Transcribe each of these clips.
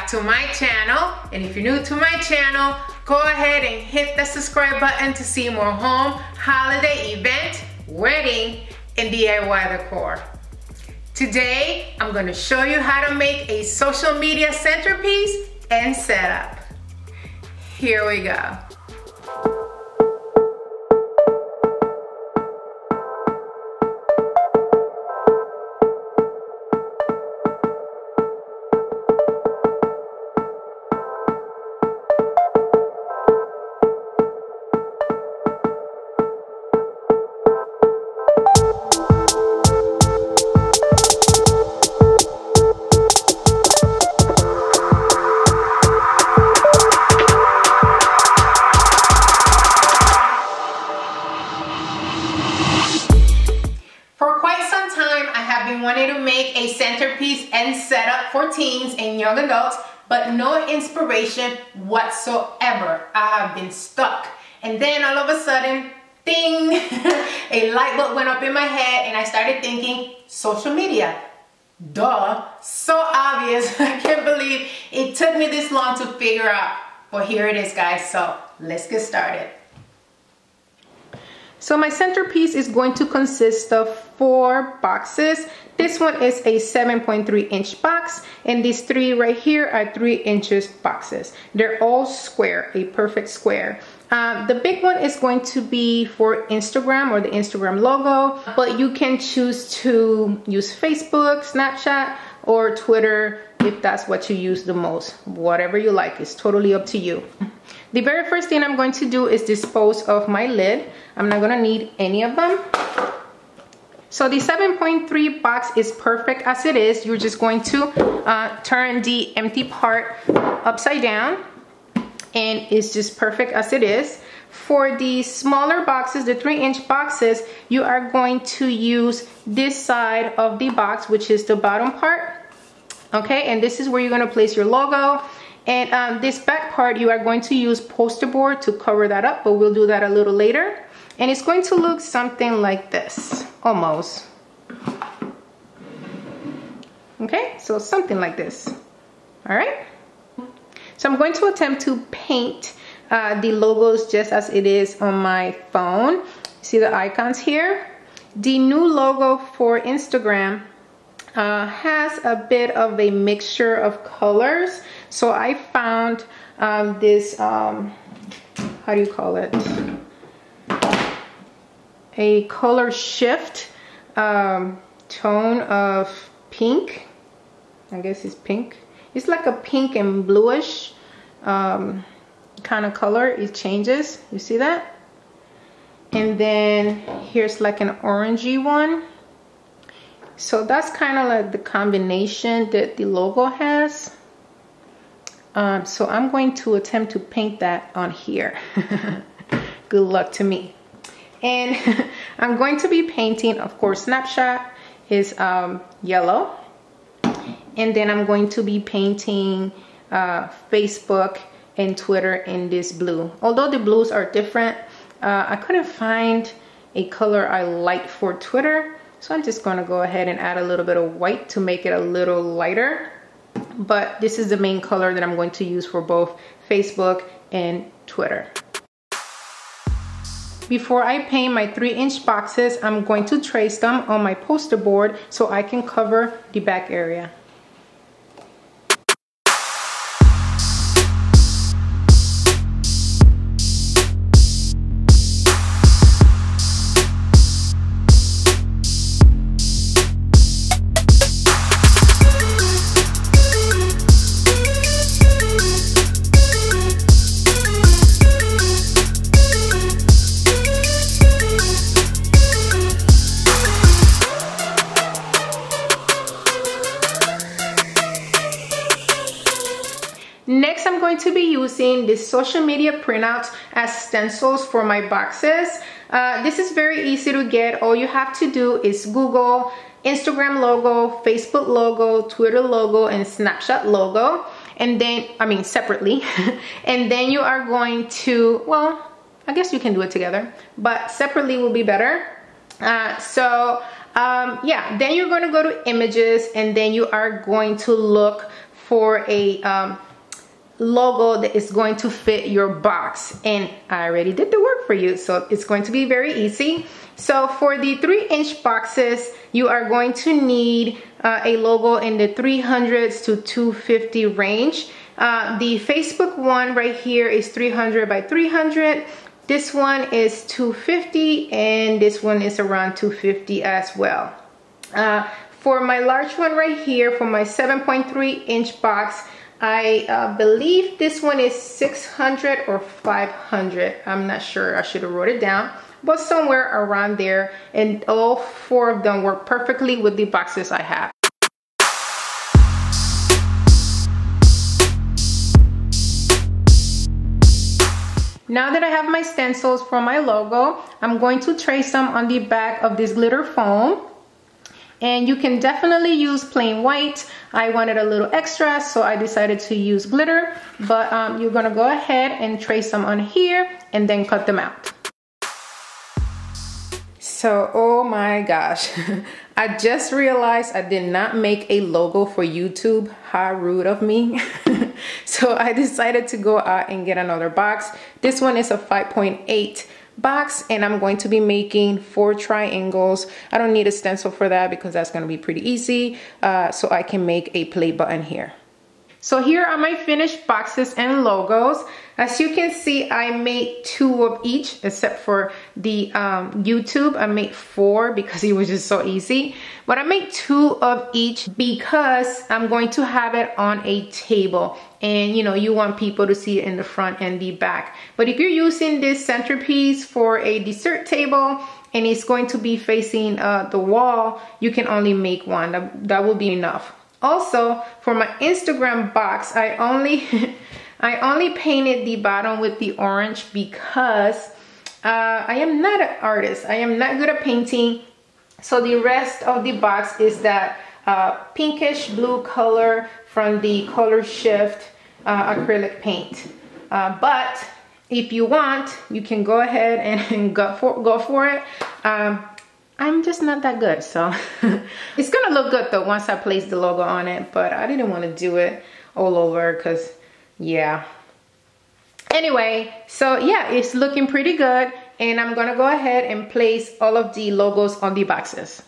back to my channel. And if you're new to my channel, go ahead and hit the subscribe button to see more home, holiday, event, wedding, and DIY decor. Today, I'm gonna show you how to make a social media centerpiece and setup. Here we go. Wanted to make a centerpiece and setup for teens and young adults, but no inspiration whatsoever. I have been stuck. And then all of a sudden, ding, a light bulb went up in my head and I started thinking, social media. Duh, so obvious. I can't believe it took me this long to figure out. But here it is, guys, so let's get started. So my centerpiece is going to consist of 4 boxes. This one is a 7.3 inch box, and these 3 right here are 3 inches boxes. They're all square, a perfect square. The big one is going to be for Instagram or the Instagram logo, but you can choose to use Facebook, Snapchat, or Twitter if that's what you use the most. Whatever you like, it's totally up to you. The very first thing I'm going to do is dispose of my lid. I'm not gonna need any of them. So the 7.3 box is perfect as it is. You're just going to turn the empty part upside down, and it's just perfect as it is. For the smaller boxes, the 3-inch boxes, you are going to use this side of the box, which is the bottom part. Okay, and this is where you're gonna place your logo. And this back part, you are going to use poster board to cover that up, but we'll do that a little later. And it's going to look something like this, almost. Okay, so something like this. All right. So I'm going to attempt to paint the logos just as it is on my phone. See the icons here? The new logo for Instagram has a bit of a mixture of colors. So I found this, how do you call it? A color shift tone of pink. I guess it's pink. It's like a pink and bluish kind of color. It changes. You see that? And then here's like an orangey one. So that's kind of like the combination that the logo has. So I'm going to attempt to paint that on here. Good luck to me. And I'm going to be painting, of course, Snapchat is yellow. And then I'm going to be painting Facebook and Twitter in this blue. Although the blues are different, I couldn't find a color I liked for Twitter. So I'm just gonna go ahead and add a little bit of white to make it a little lighter. But this is the main color that I'm going to use for both Facebook and Twitter. Before I paint my 3-inch boxes, I'm going to trace them on my poster board so I can cover the back area. Next, I'm going to be using the social media printouts as stencils for my boxes. This is very easy to get. All you have to do is Google Instagram logo, Facebook logo, Twitter logo, and Snapchat logo. And then, separately. And then you are going to, well, I guess you can do it together, but separately will be better. Yeah, then you're going to go to images, and then you are going to look for a logo that is going to fit your box, and I already did the work for you, so it's going to be very easy. So for the 3-inch boxes, you are going to need a logo in the 300s to 250 range. The Facebook one right here is 300 by 300. This one is 250, and this one is around 250 as well. For my large one right here, for my 7.3-inch box, I believe this one is 600 or 500. I'm not sure, I should have wrote it down, but somewhere around there, and all 4 of them work perfectly with the boxes I have. Now that I have my stencils for my logo, I'm going to trace them on the back of this glitter foam. And you can definitely use plain white. I wanted a little extra, so I decided to use glitter. But you're gonna go ahead and trace them on here and then cut them out. So, oh my gosh, I just realized I did not make a logo for YouTube. How rude of me. So I decided to go out and get another box. This one is a 5.8 box, and I'm going to be making 4 triangles. I don't need a stencil for that because that's going to be pretty easy. So I can make a play button here. So here are my finished boxes and logos. As you can see, I made 2 of each, except for the YouTube. I made 4 because it was just so easy. But I made 2 of each because I'm going to have it on a table. And you know, you want people to see it in the front and the back. But if you're using this centerpiece for a dessert table and it's going to be facing the wall, you can only make 1. That will be enough. Also, for my Instagram box, I only painted the bottom with the orange because I am not an artist. I am not good at painting. So the rest of the box is that pinkish blue color from the Color Shift acrylic paint. But if you want, you can go ahead and go for it. I'm just not that good, so it's gonna look good though once I place the logo on it, but I didn't want to do it all over because yeah. Anyway, so yeah, it's looking pretty good, and I'm gonna go ahead and place all of the logos on the boxes.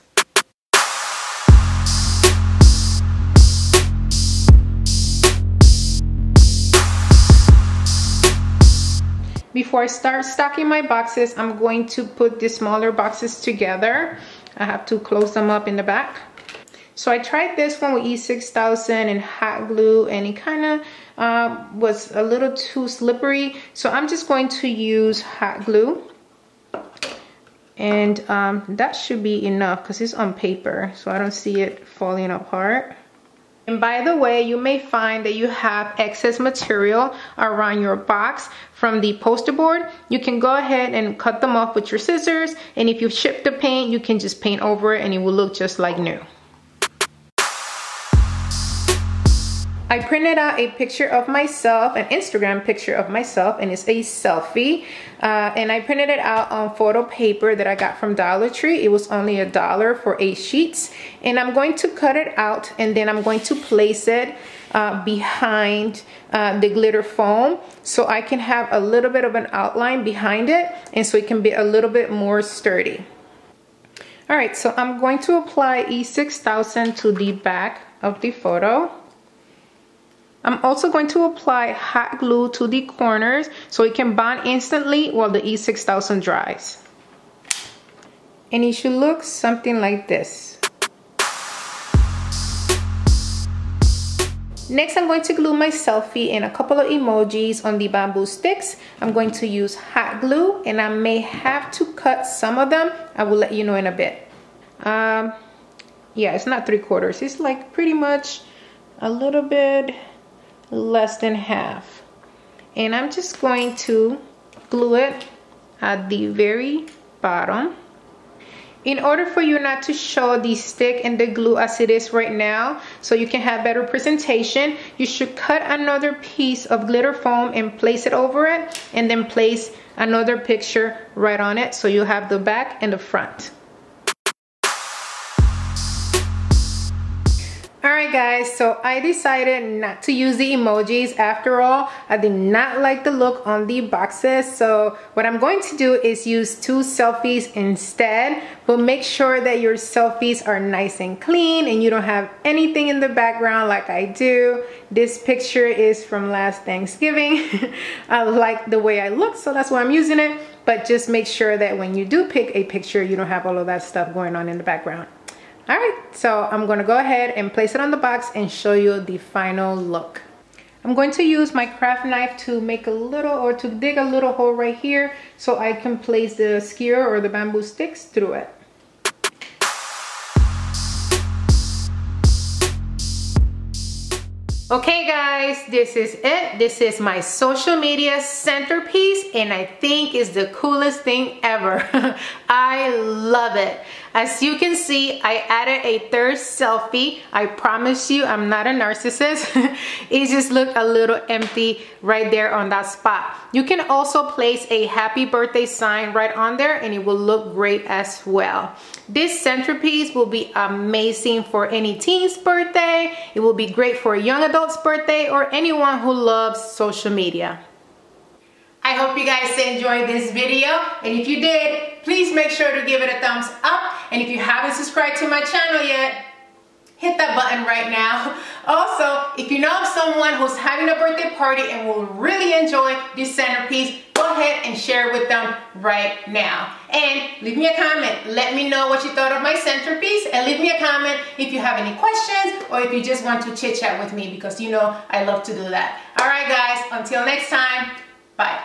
Before I start stocking my boxes, I'm going to put the smaller boxes together. I have to close them up in the back. So I tried this one with E6000 and hot glue, and it kind of was a little too slippery. So I'm just going to use hot glue. And that should be enough because it's on paper, so I don't see it falling apart. And by the way, you may find that you have excess material around your box from the poster board. You can go ahead and cut them off with your scissors, and if you ship the paint, you can just paint over it and it will look just like new. I printed out a picture of myself, an Instagram picture of myself, and it's a selfie. And I printed it out on photo paper that I got from Dollar Tree. It was only $1 for 8 sheets. And I'm going to cut it out, and then I'm going to place it behind the glitter foam so I can have a little bit of an outline behind it, and so it can be a little bit more sturdy. All right, so I'm going to apply E6000 to the back of the photo. I'm also going to apply hot glue to the corners so it can bond instantly while the E6000 dries. And it should look something like this. Next, I'm going to glue my selfie and a couple of emojis on the bamboo sticks. I'm going to use hot glue, and I may have to cut some of them. I will let you know in a bit. Yeah, it's not 3/4. It's like pretty much a little bit less than half, and I'm just going to glue it at the very bottom. In order for you not to show the stick and the glue as it is right now, so you can have better presentation, you should cut another piece of glitter foam and place it over it, and then place another picture right on it so you have the back and the front. Alright guys, so I decided not to use the emojis. After all, I did not like the look on the boxes. So what I'm going to do is use 2 selfies instead. But make sure that your selfies are nice and clean and you don't have anything in the background like I do. This picture is from last Thanksgiving. I like the way I look, so that's why I'm using it. But just make sure that when you do pick a picture, you don't have all of that stuff going on in the background. Alright, so I'm going to go ahead and place it on the box and show you the final look. I'm going to use my craft knife to make a little, or to dig a little hole right here so I can place the skewer or the bamboo sticks through it. Okay guys, this is it. This is my social media centerpiece and I think it's the coolest thing ever. I love it. As you can see, I added a 3rd selfie. I promise you, I'm not a narcissist. It just looked a little empty right there on that spot. You can also place a happy birthday sign right on there and it will look great as well. This centerpiece will be amazing for any teen's birthday. It will be great for a young adult's birthday or anyone who loves social media. I hope you guys enjoyed this video, and if you did, please make sure to give it a thumbs up, and if you haven't subscribed to my channel yet, hit that button right now. Also, if you know of someone who's having a birthday party and will really enjoy this centerpiece, go ahead and share it with them right now. And leave me a comment. Let me know what you thought of my centerpiece, and leave me a comment if you have any questions or if you just want to chit chat with me, because you know I love to do that. Alright guys, until next time, bye.